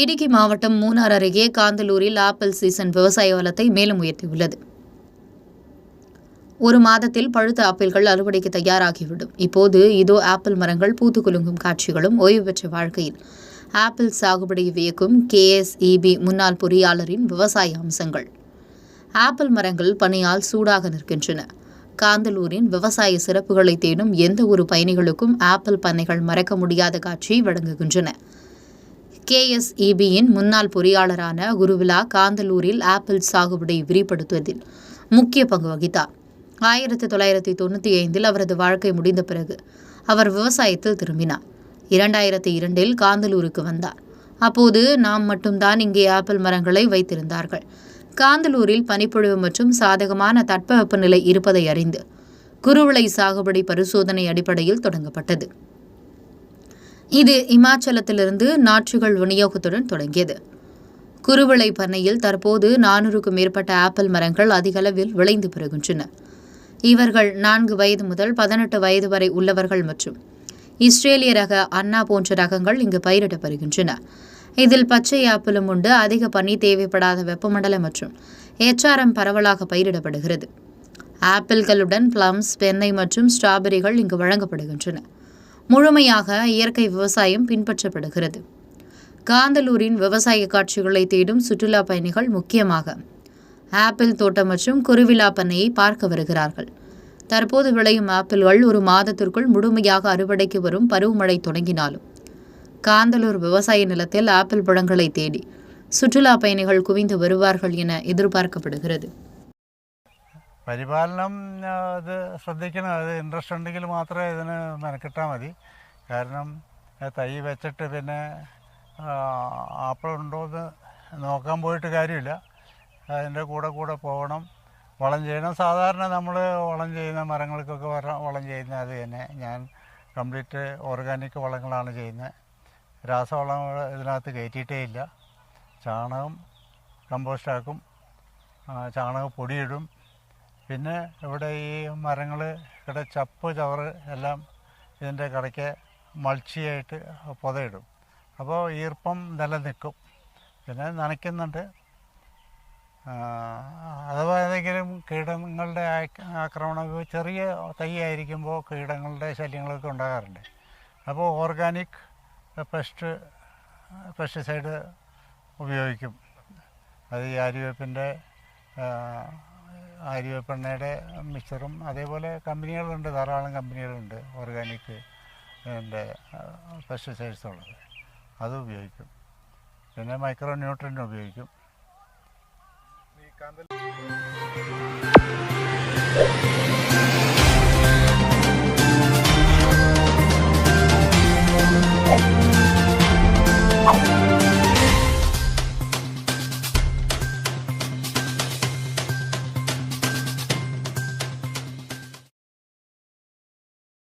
இடுக்கி மாவட்டம் மூணார் அருகே காந்தலூரில் apple season விவசாய வளத்தை மேலும் உயர்த்தியுள்ளது. ஒரு மாதத்தில் பழுத்த ஆப்பிள்கள் அறுவடைக்கு தயாராகிவிடும். இப்போது இதோ ஆப்பிள் மரங்கள் பூத்து குலுங்கும் காட்சிகளும் ஓய்வு பெற்ற வாழ்க்கையில் ஆப்பிள் சாகுபடி வியக்கும் KSEB முன்னாள் பொறியாளரின் விவசாய அம்சங்கள். ஆப்பிள் மரங்கள் பனியால் சூடாக நிற்கின்றன. காந்தலூரின் விவசாய சிறப்புகளை தேடும் எந்த ஒரு பயணிகளுக்கும் ஆப்பிள் பண்ணைகள் மறக்க முடியாத காட்சியை வழங்குகின்றன. KSEBயின் முன்னாள் பொறியாளரான குருவிலா காந்தலூரில் ஆப்பிள் சாகுபடியை விரிவுபடுத்துவதில் முக்கிய பங்கு வகித்தார். 1995 அவரது வாழ்க்கை முடிந்த பிறகு அவர் விவசாயத்தில் திரும்பினார். 2002 காந்தலூருக்கு வந்தார். அப்போது நாம் மட்டும்தான் இங்கே ஆப்பிள் மரங்களை வைத்திருந்தார்கள். காந்தலூரில் பனிப்பொழிவு மற்றும் சாதகமான தட்பவெப்பநிலை இருப்பதை அறிந்து குருவிலை சாகுபடி பரிசோதனை அடிப்படையில் தொடங்கப்பட்டது. இது இமாச்சலத்திலிருந்து நாற்றுகள் விநியோகத்துடன் தொடங்கியது. குருவிலை பண்ணையில் தற்போது 400க்கும் மேற்பட்ட ஆப்பிள் மரங்கள் அதிகளவில் விளைந்து பெறுகின்றன. இவர்கள் 4 வயது முதல் 18 வயது வரை உள்ளவர்கள் மற்றும் இஸ்ரேலிய ரக அன்னா போன்ற ரகங்கள் இங்கு பயிரிடப்படுகின்றன. இதில் பச்சை ஆப்பிளும் உண்டு. அதிக பனி தேவைப்படாத வெப்பமண்டல மற்றும் HRM பரவலாக பயிரிடப்படுகிறது. ஆப்பிள்களுடன் பிளம்ஸ், பென்னை மற்றும் ஸ்ட்ராபெரிகள் இங்கு வழங்கப்படுகின்றன. முழுமையாக இயற்கை விவசாயம் பின்பற்றப்படுகிறது. காந்தலூரின் விவசாய காட்சிகளை தேடும் சுற்றுலா பயணிகள் முக்கியமாக ஆப்பிள் தோட்டம் மற்றும் குருவிலா பண்ணையை பார்க்க வருகிறார்கள். தற்போது விளையும் ஆப்பிள்கள் ஒரு மாதத்திற்குள் முழுமையாக அறுவடைக்கு வரும் பருவமழை தொடங்கினாலும் காந்தலூர் விவசாய நிலத்தில் ஆப்பிள் பழங்களை தேடி சுற்றுலா பயணிகள் குவிந்து வருவார்கள் என എതിർபார்க்கப்படுகிறது. പരിപാലനം അത് ശ്രദ്ധിക്കണം. അത് ഇൻട്രസ്റ്റ് ഉണ്ടെങ്കിൽ മാത്രമേ ഇതിന് മെനക്കെട്ടാൽ മതി. കാരണം തൈ വെച്ചിട്ട് പിന്നെ ആപ്പിളുണ്ടോ എന്ന് നോക്കാൻ പോയിട്ട് കാര്യമില്ല. അതിൻ്റെ കൂടെ പോകണം, വളം ചെയ്യണം. സാധാരണ നമ്മൾ വളം ചെയ്യുന്ന മരങ്ങൾക്കൊക്കെ വളം ചെയ്യുന്ന അത് തന്നെ. ഞാൻ കംപ്ലീറ്റ് ഓർഗാനിക് വളങ്ങളാണ് ചെയ്യുന്നത്. രാസവളങ്ങൾ ഇതിനകത്ത് കയറ്റിയിട്ടേ ഇല്ല. ചാണകം കമ്പോസ്റ്റാക്കും, ചാണകപ്പൊടിയിടും. പിന്നെ ഇവിടെ ഈ മരങ്ങൾ ഇവിടെ ചപ്പ് ചവറ് എല്ലാം ഇതിൻ്റെ കടയ്ക്ക് മൾച്ചിയായിട്ട് പുതയിടും. അപ്പോൾ ഈർപ്പം നിലനിൽക്കും. പിന്നെ നനയ്ക്കുന്നുണ്ട്. അഥവാ ഏതെങ്കിലും കീടങ്ങളുടെ ആക്രമണം, ചെറിയ തൈ ആയിരിക്കുമ്പോൾ കീടങ്ങളുടെ ശല്യങ്ങളൊക്കെ ഉണ്ടാകാറുണ്ട്. അപ്പോൾ ഓർഗാനിക് പെസ്റ്റിസൈഡ് ഉപയോഗിക്കും. അത് ഈ ആര്യവേപ്പെണ്ണയുടെ മിക്സറും അതേപോലെ കമ്പനികളുണ്ട്, ധാരാളം കമ്പനികളുണ്ട് ഓർഗാനിക് പെസ്റ്റിസൈഡ്സ് ഉള്ളത്. അത് ഉപയോഗിക്കും. പിന്നെ മൈക്രോ ന്യൂട്രിയൻ്റ് ഉപയോഗിക്കും.